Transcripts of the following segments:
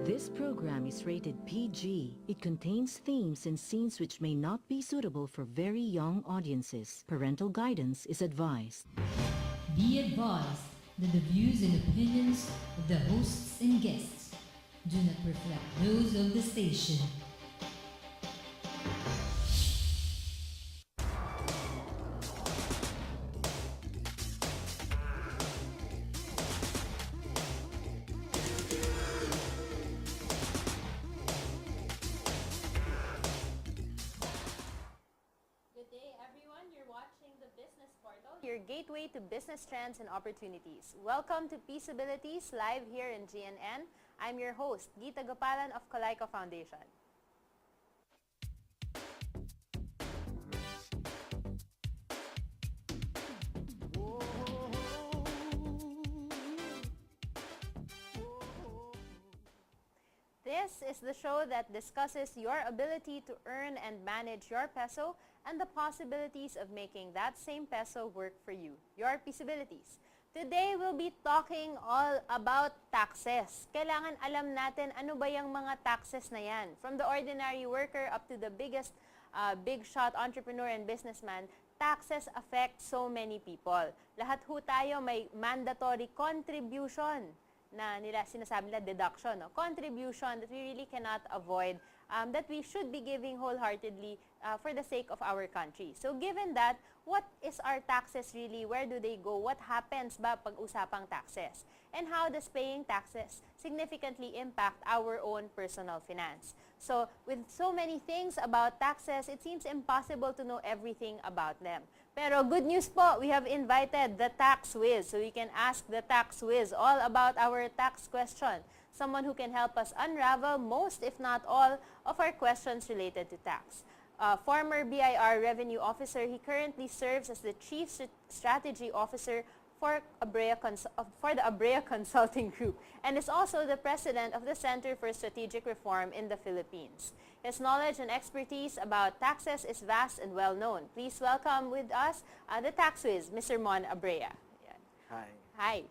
This program is rated PG. It contains themes and scenes which may not be suitable for very young audiences. Parental guidance is advised. Be advised that the views and opinions of the hosts and guests do not reflect those of the station. Your gateway to business trends and opportunities. Welcome to Pisobilities live here in GNN. I'm your host, Gita Gapalan of Kalaika Foundation. This is the show that discusses your ability to earn and manage your peso and the possibilities of making that same peso work for you, your Pisobilities. Today, we'll be talking all about taxes. Kailangan alam natin ano ba yung mga taxes na yan. From the ordinary worker up to the biggest big shot entrepreneur and businessman, taxes affect so many people. Lahat ho tayo may mandatory contribution na sinasabi nila deduction, no? Contribution that we really cannot avoid, that we should be giving wholeheartedly for the sake of our country. So given that, what is our taxes really? Where do they go? What happens ba pag usapang taxes? And how does paying taxes significantly impact our own personal finance? So with so many things about taxes, it seems impossible to know everything about them. Pero good news po, we have invited the tax whiz. So we can ask the tax whiz all about our tax question. Someone who can help us unravel most, if not all, of our questions related to tax. Former BIR Revenue Officer, he currently serves as the Chief Strategy Officer for the Abrea Consulting Group and is also the President of the Center for Strategic Reform in the Philippines. His knowledge and expertise about taxes is vast and well known. Please welcome with us the tax whiz, Mr. Mon Abrea. Hi. Hi.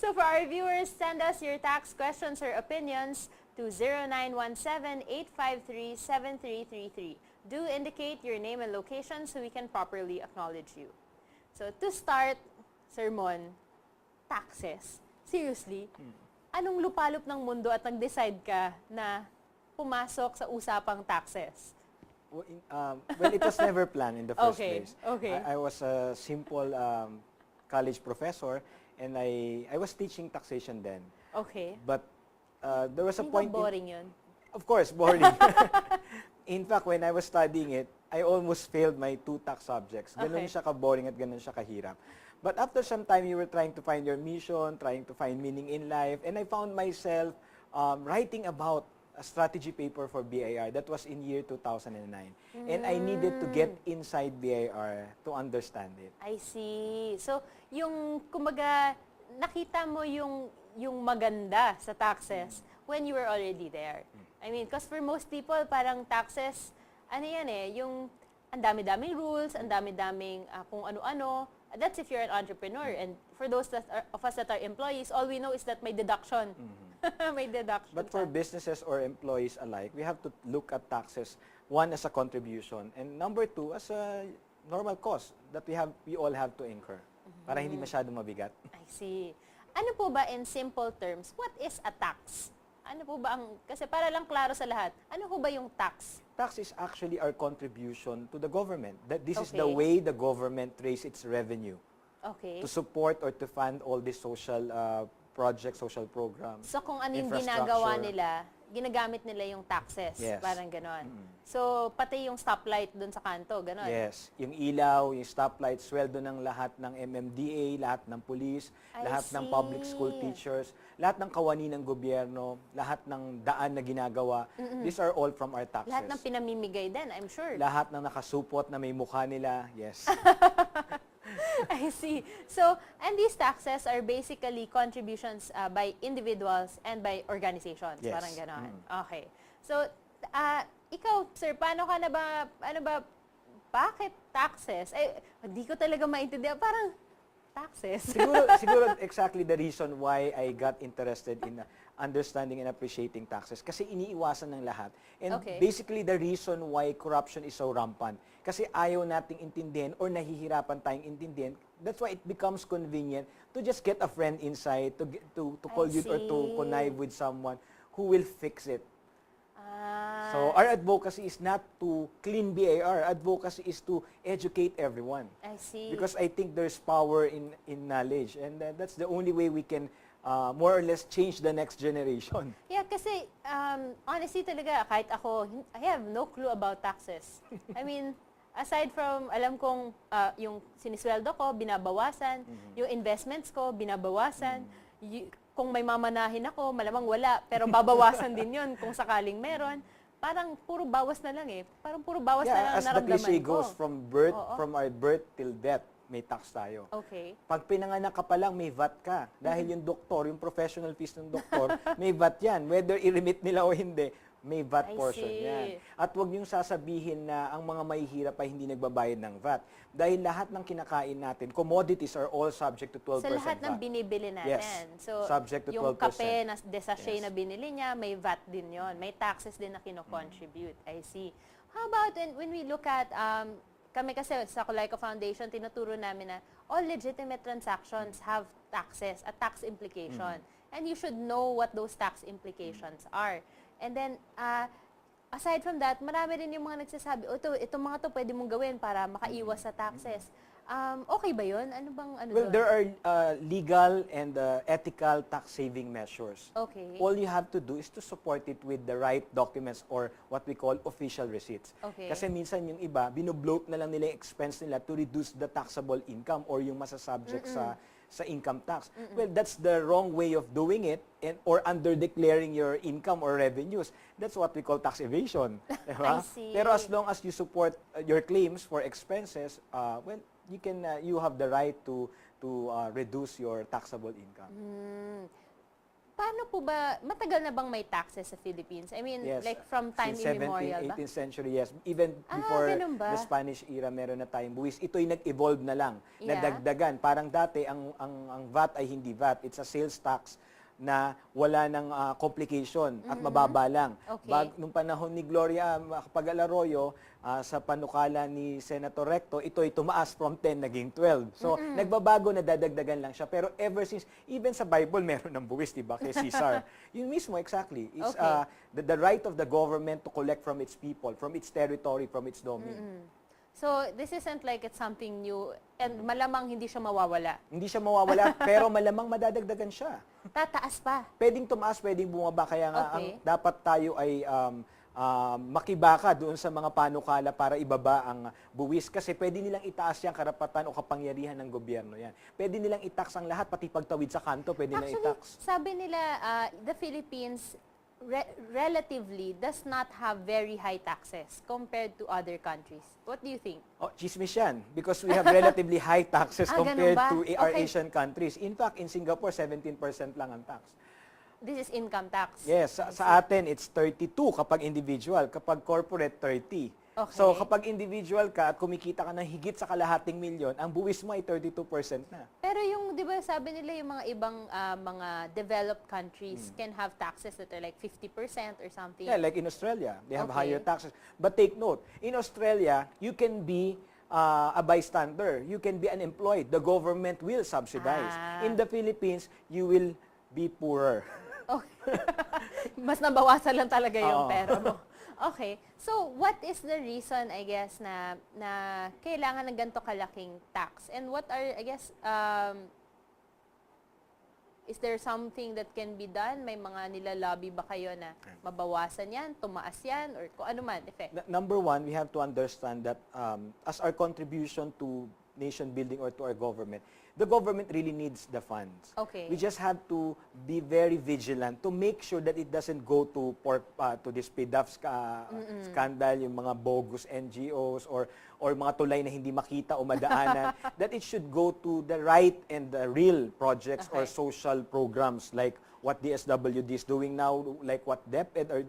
So for our viewers, send us your tax questions or opinions to 0917-853-7333. Do indicate your name and location so we can properly acknowledge you. So to start, Sir Mon, taxes. Seriously, anong lupalop ng mundo at nag-decide ka na pumasok sa usapang taxes? Well, it was never planned in the first place. Okay. I was a simple college professor and I was teaching taxation then. Okay. But there was a point... boring yun? Of course, boring. In fact, when I was studying it, I almost failed my 2 tax subjects. Ganun siya ka-boring at ganun siya kahirap. But after some time, you were trying to find your mission, trying to find meaning in life, and I found myself writing about a strategy paper for BIR. That was in year 2009. And I needed to get inside BIR to understand it. I see. So, yung, kumbaga, nakita mo yung maganda sa taxes when you were already there. I mean, because for most people, parang taxes, ano yan yung ang dami-daming rules, ang dami-daming kung ano-ano. That's if you're an entrepreneur. And for those of us that are employees, all we know is that may deduction. May deduction. But for businesses or employees alike, we have to look at taxes, one, as a contribution, and number 2, as a normal cost that we all have to incur para hindi masyadong mabigat. I see. Ano po ba in simple terms, what is a tax? Ano po ba kasi para lang klaro sa lahat, ano po ba yung tax? Tax is actually our contribution to the government. That this is the way the government raises its revenue to support or to fund all these social projects, social programs. So kung ano yung ginagawa nila, ginagamit nila yung taxes. Yes. Parang ganon. So pati yung stoplight dun sa kanto, ganon. Yes. Yung ilaw, yung stoplight, sweldo ng lahat ng MMDA, lahat ng police, lahat ng public school teachers, lahat ng kawani ng gobyerno, lahat ng daan na ginagawa. These are all from our taxes. Lahat ng pinamimigay din, I'm sure. Lahat ng nakasupot na may mukha nila, yes. I see. So, and these taxes are basically contributions by individuals and by organizations. Yes. Parang gano'n. Okay. So, ikaw, sir, paano ka na ba, bakit taxes? Hindi ko talaga maintindihan. Parang, taxes. siguro exactly the reason why I got interested in understanding and appreciating taxes. Kasi iniiwasan ng lahat. And Okay. basically the reason why corruption is so rampant. Kasi ayaw nating intindihin or nahihirapan tayong intindihin. That's why it becomes convenient to just get a friend inside, to call I you or to see. connive with someone who will fix it. Ah, So our advocacy is not to clean BAR. Advocacy is to educate everyone. I see. Because I think there's power in knowledge, and that's the only way we can more or less change the next generation. Yeah, kasi honestly talaga, kahit ako, I have no clue about taxes. I mean, aside from, alam kong yung sinisweldo ko, binabawasan, yung investments ko, binabawasan, kung may mamanahin ako, malamang wala, pero babawasan din yun kung sakaling meron. Parang puro bawas na lang eh. Parang puro bawas na lang As the naramdaman cliche ko. goes, from birth, Oo. from our birth till death, may tax tayo. Okay. Pag pinanganak ka pa lang, may VAT ka. Dahil yung doktor, yung professional fees ng doktor, may VAT yan. Whether i-remit nila o hindi, may VAT I portion see. yan. At huwag niyong sasabihin na ang mga mahihirap ay hindi nagbabayad ng VAT. Dahil lahat ng kinakain natin, commodities are all subject to 12% Sa lahat ng VAT. binibili natin. Yes. So, Subject to yung 12%. kape na desachet Yes. na binili niya, may VAT din yon. May taxes din na kino-contribute. I see. How about when we look at, kami kasi sa Colaiko Foundation, tinuturo namin na all legitimate transactions have taxes, a tax implication. And you should know what those tax implications are. And then, aside from that, marami rin yung mga nagsasabi, itong mga to pwede mong gawin para makaiwas sa taxes. Okay ba yun? Ano bang ano Well, doon? there are legal and ethical tax saving measures. Okay. All you have to do is to support it with the right documents or what we call official receipts. Okay. Kasi minsan yung iba, binobloat na lang nila yung expense nila to reduce the taxable income or yung masasubject sa income tax. Well, that's the wrong way of doing it or under-declaring your income or revenues. That's what we call tax evasion. Diba? I see. Pero as long as you support your claims for expenses, well, you have the right to reduce your taxable income. Paano po ba, matagal na bang may taxes sa Philippines? I mean, Yes, like from time since immemorial 17th, ba? 18th century, yes. Even before ganun ba? the Spanish era, meron na tayong buwis. Ito'y nag-evolve na lang, Yeah. nadagdagan. Parang dati, ang VAT ay hindi VAT. It's a sales tax na wala ng complication at mababa lang. Okay. Nung panahon ni Gloria Pag-Alaroyo, sa panukala ni Senator Recto, ito'y tumaas from 10 naging 12. So, nagbabago na dadagdagan lang siya. Pero ever since, even sa Bible, meron ng buwis, di ba, kay Caesar. Yun mismo, exactly. It's Okay. the right of the government to collect from its people, from its territory, from its domain. So, this isn't like it's something new and malamang hindi siya mawawala. Hindi siya mawawala, pero malamang madadagdagan siya. Tataas pa. Pwedeng tumaas, pwedeng bumaba. Kaya nga, Okay. dapat tayo ay makibaka doon sa mga panukala para ibaba ang buwis. Kasi pwede nilang itaas yung karapatan o kapangyarihan ng gobyerno yan. Pwede nilang itax ang lahat, pati pagtawid sa kanto, pwede nilang Actually, itax. sabi nila, the Philippines relatively does not have very high taxes compared to other countries. What do you think? Oh, chismis yan. Because we have relatively high taxes Ganun compared ba? to our Okay. Asian countries. In fact, in Singapore, 17% lang ang tax. This is income tax. Yes, sa atin, it's 32 kapag individual. Kapag corporate, 30. Okay. So, kapag individual ka at kumikita ka ng higit sa kalahating milyon, ang buwis mo ay 32% na. Pero yung, di ba, sabi nila yung mga ibang mga developed countries can have taxes that are like 50% or something. Yeah, like in Australia, they have Okay. higher taxes. But take note, in Australia, you can be a bystander. You can be unemployed. The government will subsidize. In the Philippines, you will be poorer. Okay. Mas nabawasan lang talaga yung Oo. pera mo. Okay. So, what is the reason, I guess, na kailangan ng ganito kalaking tax? And what are, I guess, is there something that can be done? May mga nilalobby ba kayo na mabawasan yan, tumaas yan, or kung ano man, effect? Number one, we have to understand that as our contribution to nation building or to our government, the government really needs the funds. Okay. We just have to be very vigilant to make sure that it doesn't go to this PDAF scandal, yung mga bogus NGOs or mga tulay na hindi makita o madaanan, that it should go to the right and the real projects or Okay. social programs like what DSWD is doing now, like what DepEd or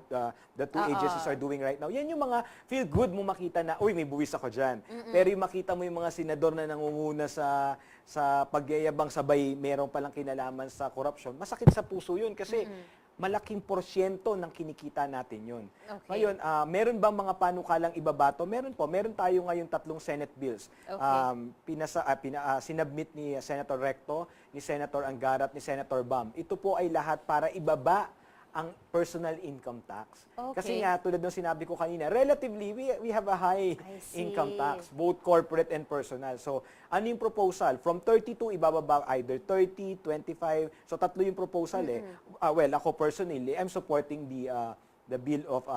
the two agencies are doing right now. Yan yung mga feel good mo makita na, uy, may buwis ako dyan. Pero yung makita mo yung mga senador na nangunguna sa pagyayabang sabay, meron palang kinalaman sa korupsyon, masakit sa puso yun kasi malaking porsyento ng kinikita natin yun. Okay. Ngayon, meron bang mga panukalang ibabato? Meron po. Meron tayo ngayon 3 Senate bills. Okay. Sinubmit ni Senator Recto, ni Senator Angara at ni Senator Bam. Ito po ay lahat para ibaba ang personal income tax. Okay. Kasi nga, tulad ng sinabi ko kanina, relatively, we have a high income tax, both corporate and personal. So, ano yung proposal? From 32, ibababa either 30, 25. So, 3 yung proposal well, ako personally, I'm supporting the bill of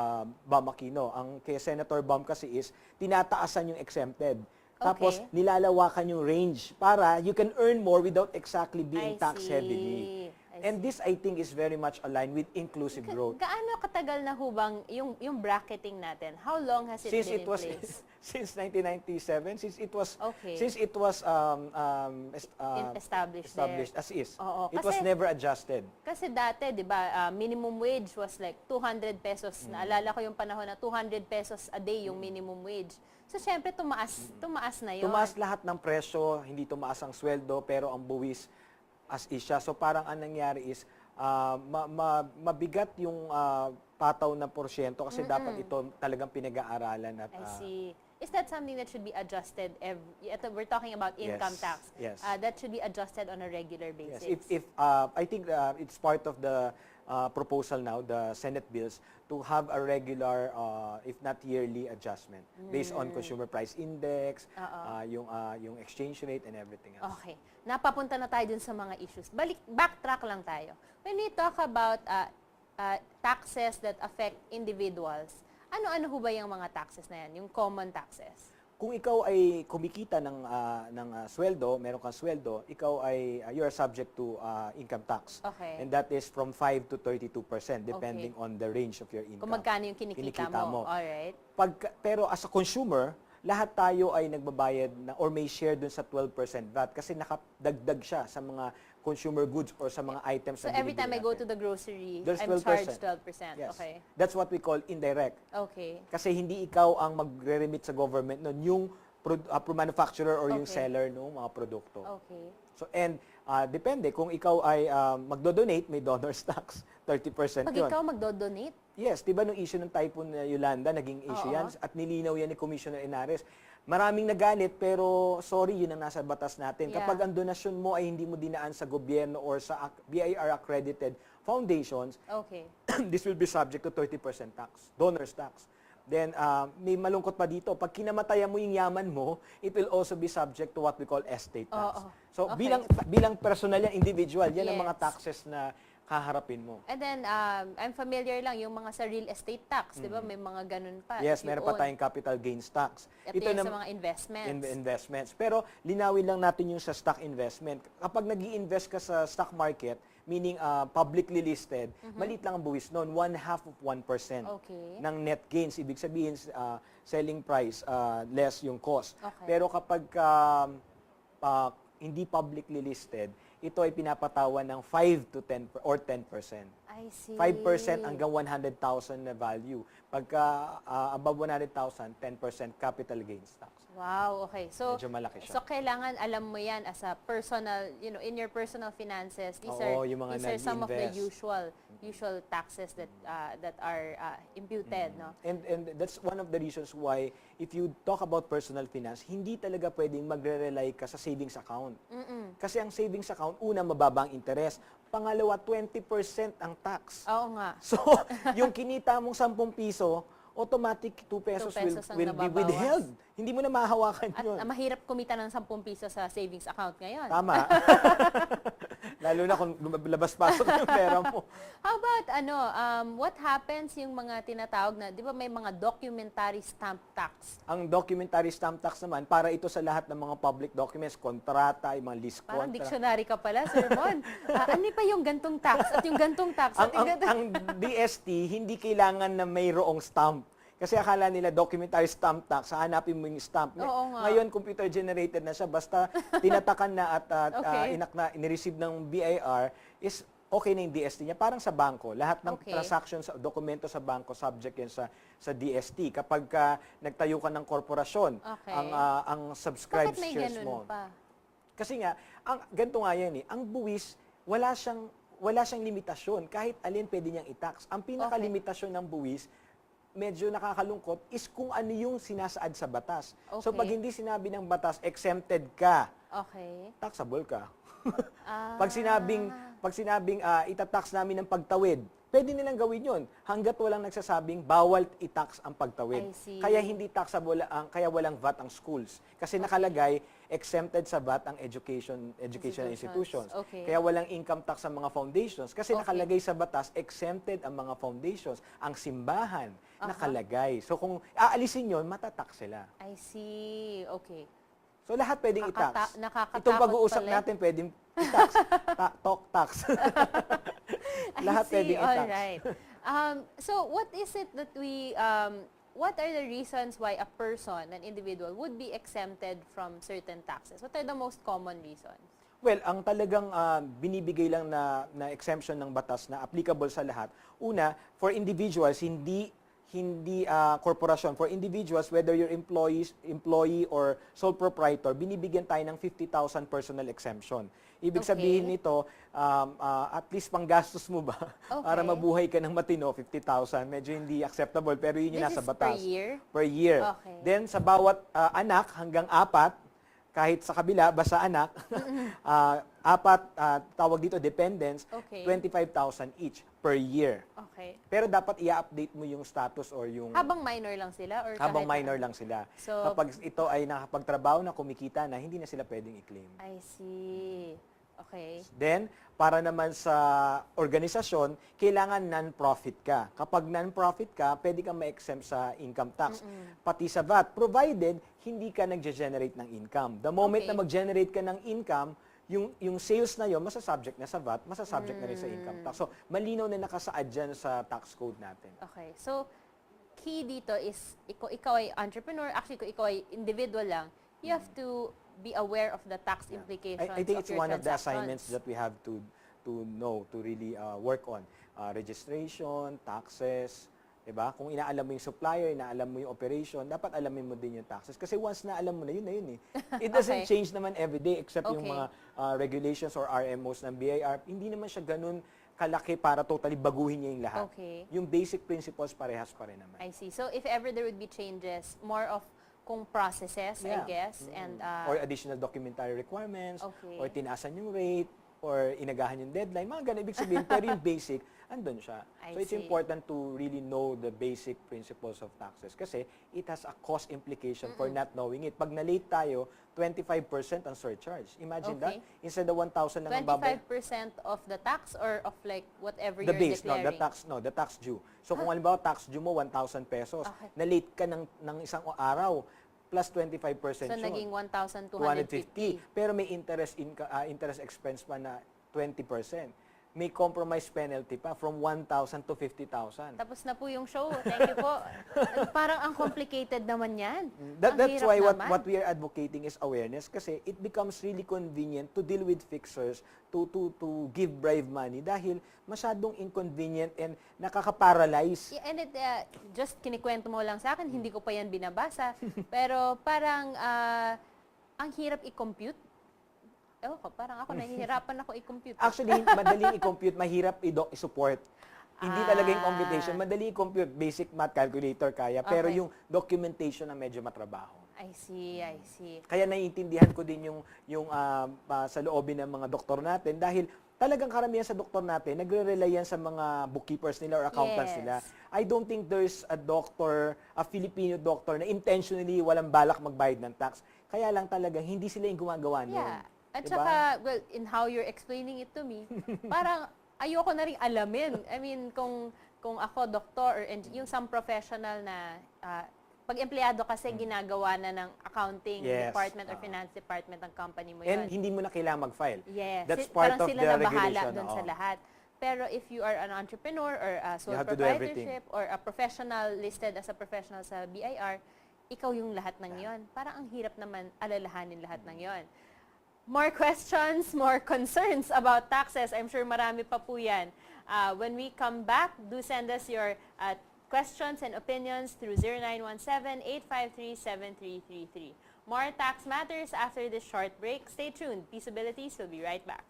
Bam Aquino. Ang kay Senator Bam kasi is, tinataasan yung exempted. Tapos, nilalawakan yung range para you can earn more without exactly being tax heavily. And this, I think, is very much aligned with inclusive growth. Gaano katagal na hubang yung bracketing natin? How long has it been in place? Since 1997, since it was Established as is. Oo, It was never adjusted. Kasi dati, di ba, minimum wage was like 200 pesos. Naalala ko yung panahon na 200 pesos a day yung minimum wage. So, syempre, tumaas na yun. Tumaas lahat ng presyo, hindi tumaas ang sweldo, pero ang buwis as is siya. So parang ang nangyari is mabigat yung pataw na porsyento kasi dapat ito talagang pinag-aaralan at I see. Is that something that should be adjusted we're talking about income tax. Yes. That should be adjusted on a regular basis. Yes. If I think it's part of the proposal now, the Senate bills, to have a regular, if not yearly, adjustment based on consumer price index, yung exchange rate and everything else. Okay. Napapunta na tayo dun sa mga issues. Backtrack lang tayo. When we talk about taxes that affect individuals, ano-ano ho ba yung mga taxes na yan? Yung common taxes? Kung ikaw ay kumikita ng sweldo, meron kang sweldo, ikaw ay you are subject to income tax. Okay. And that is from 5 to 32% depending on the range of your income. Kung magkano yung kinikita mo. Alright. Pero as a consumer, lahat tayo ay nagbabayad or may share dun sa 12% VAT kasi nakadagdag siya sa mga consumer goods or sa mga items So na every time I binibili go natin. to the grocery, There's I'm 12%. charged 12%. Yes. Okay. That's what we call indirect. Okay. Kasi hindi ikaw ang magre-remit sa government nun, yung manufacturer or yung seller ng mga produkto. Okay. So and depende kung ikaw ay magdo-donate, may donor's tax, 30% Pag yun. ikaw magdo-donate, Yes, 'di ba nung issue ng Typhoon Yolanda, naging issue yan at nilinaw yan ni Commissioner Henares. Maraming nagalit pero sorry, yun ang nasa batas natin. Yeah. Kapag ang donasyon mo ay hindi mo dinaan sa gobyerno or sa BIR accredited foundations, okay. this will be subject to 30% tax, donor's tax. Then may malungkot pa dito, pag kinamatayan mo yung yaman mo, it will also be subject to what we call estate tax. So Okay. bilang personal yan, individual, yan ang mga Yes. taxes na haharapin mo. And then, I'm familiar lang yung mga sa real estate tax, di ba? May mga ganun pa. Yes, If you meron pa own. tayong capital gains tax. Ito yung nam- sa mga investments. investments. Pero linawin lang natin yung sa stock investment. Kapag nag-i-invest ka sa stock market, meaning publicly listed, maliit lang ang buwis noon, 1/2 of 1% Okay. ng net gains. Ibig sabihin, selling price less yung cost. Okay. Pero kapag hindi publicly listed, ito ay pinapatawan ng 5 to 10 or 10%. I see. 5% hanggang 100,000 na value. Pagka above 100,000, 10% capital gains tax. Wow, okay. So, Medyo malaki siya. so kailangan alam mo yan as a personal, in your personal finances. These Oo, yung mga are some of the nag-invest. usual taxes that are imputed, no? And that's one of the reasons why if you talk about personal finance, hindi talaga pwedeng magre-rely ka sa savings account. Kasi ang savings account, una, mababang interest. Pangalawa, 20% ang tax. Oo nga. So, yung kinita mong 10 piso, automatic 2 pesos, 2 pesos ang will be nababawas. withheld. Hindi mo na mahahawakan At yun. mahirap kumita ng 10 piso sa savings account ngayon. Tama. Lalo na kung labas-pasok yung pera mo. How about, what happens yung mga tinatawag na, di ba may mga documentary stamp tax? Ang documentary stamp tax naman, para ito sa lahat ng mga public documents, kontrata, yung mga lease Parang contract. dictionary ka pala, Sir Mon. Ano pa yung gantong tax at yung gantong tax at yung gantong... Ang DST, hindi kailangan na mayroong stamp. Kasi akala nila documentary stamp tax, hanapin mo yung stamp. Oo nga. Ngayon, computer generated na siya. Basta tinatakan na at Okay. inireceive ng BIR, is okay na yung DST niya. Parang sa bangko, lahat ng Okay. transactions, dokumento sa bangko, subject yan sa DST. Kapag ka nagtayo ka ng korporasyon, Okay. ang subscribed Bakit may shares mo. ganun pa? Kasi nga, ganito nga yan eh, ang buwis, wala siyang limitasyon. Kahit alin pwede niyang i-tax. Ang pinaka-limitasyon ng buwis, medyo nakakalungkot, is kung ano yung sinasaad sa batas. So Okay. pag hindi sinabi ng batas, exempted ka, Okay. taxable ka. Ah. Pag sinabing itatax namin ng pagtawid, pwede nilang gawin yon hanggat walang nagsasabing bawal i-tax ang pagtawid. I see. Kaya hindi taxable kaya walang VAT ang schools. Kasi nakalagay exempted sa VAT ang educational institutions. Okay. Kaya walang income tax ang mga foundations kasi Okay. nakalagay sa batas exempted ang mga foundations, ang simbahan nakalagay. So kung aalisin yon, matatax sila. I see. Okay. So lahat pwedeng i-tax. Nakakatakot Itong pag-uusap pala. natin pwedeng i-tax. Talk tax. Lahat I see. pwedeng i-tax. Alright. So what is it that what are the reasons why a person, an individual, would be exempted from certain taxes? What are the most common reasons? Well, ang talagang binibigay lang na exemption ng batas na applicable sa lahat. Una, for individuals, hindi korporasyon. For individuals, whether you're employee or sole proprietor, binibigyan tayo ng 50,000 personal exemption. Ibig Okay. sabihin nito, at least panggastos mo ba para Okay. mabuhay ka ng matino, 50,000. Medyo hindi acceptable, pero yun yung This nasa is batas. per year? Per year. Okay. Then, sa bawat anak, hanggang 4, kahit sa kabila, basta anak, 4, tawag dito, dependents, Okay. 25,000 each per year. Okay. Pero dapat i-update mo yung status or yung Habang minor lang sila? Or habang kahit minor lang sila. So- Kapag ito ay nakapagtrabaho na kumikita na, hindi na sila pwedeng i-claim. I see. Okay. Then, para naman sa organisasyon, kailangan non-profit ka. Kapag non-profit ka, pwede kang ma-exempt sa income tax. Pati sa VAT, provided hindi ka nag-generate ng income. The moment Okay. na mag-generate ka ng income, yung sales na yon masasubject na sa VAT, masasubject na rin sa income tax. So, malinaw na nakasaad dyan sa tax code natin. Okay. So, key dito is, ikaw ay entrepreneur, actually, kung ikaw ay individual lang, you have to be aware of the tax implications I think of it's your one of the transactions. assignments that we have to know, to really work on. Registration, taxes, diba? Kung inaalam mo yung supplier, inaalam mo yung operation, dapat alamin mo din yung taxes. Kasi once na alam mo na yun eh. It doesn't Okay. change naman every day except yung Okay. mga regulations or RMOs ng BIR. Hindi naman siya ganun kalaki para totally baguhin niya yung lahat. Okay. Yung basic principles parehas pa rin naman. I see. So, if ever there would be changes, more of kung processes, I Yeah. guess, and or additional documentary requirements, Okay. or tinaasan yung rate, or inagahan yung deadline, mga ganun. Ibig sabihin, pero yung basic, andun siya. I So it's see. important to really know the basic principles of taxes kasi it has a cost implication for not knowing it. Pag na-late tayo, 25% ang surcharge. Imagine Okay. that. Instead of 1,000 lang ang babay. 25% of the tax or of like whatever The you're base, declaring? the tax due. So kung halimbawa tax due mo 1,000 pesos, Okay. na-late ka ng isang araw, plus 25% So, yun. naging 1,250. Pero may interest expense pa na 20%. May compromise penalty pa from 1,000 to 50,000. Tapos na po yung show. Thank you po. Parang ang complicated naman yan. Ang That's hirap why naman. what we are advocating is awareness kasi it becomes really convenient to deal with fixers to give bribe money dahil masyadong inconvenient and nakaka-paralyze. Yeah, and just kinikwento mo lang sa akin, hindi ko pa yan binabasa. Pero parang ang hirap i-compute. Ewan ko, parang ako nahihirapan ako i-compute. Actually, madaling i-compute, mahirap i-support. Hindi talaga yung Ah. computation. Madali i-compute, basic math calculator kaya. Pero Okay. yung documentation na medyo matrabaho. I see, I see. Kaya naiintindihan ko din yung sa loobin ng mga doktor natin dahil talagang karamihan sa doktor natin nagre-rely yan sa mga bookkeepers nila or accountants Yes. nila. I don't think there's a doctor, a Filipino doctor na intentionally walang balak magbayad ng tax. Kaya lang talagang hindi sila yung gumagawa nun. Yeah. At Diba? saka, well, in how you're explaining it to me, parang ayoko na rin alamin. I mean, kung ako doktor or yung some professional na pag empleyado kasi ginagawa na ng accounting Yes. department or finance department ng company mo And yun. hindi mo na kailangan mag-file. Yes. That's part Parang of sila the na bahala regulation. doon sa oo. lahat. Pero if you are an entrepreneur or a sole have to do everything. proprietorship or a professional listed as a professional sa BIR, ikaw yung lahat ng yon. Parang ang hirap naman alalahanin lahat ng yon. More questions, more concerns about taxes. I'm sure marami pa po yan. When we come back, do send us your questions and opinions through 0917-853-7333. More tax matters after this short break. Stay tuned. Pisobilities will be right back.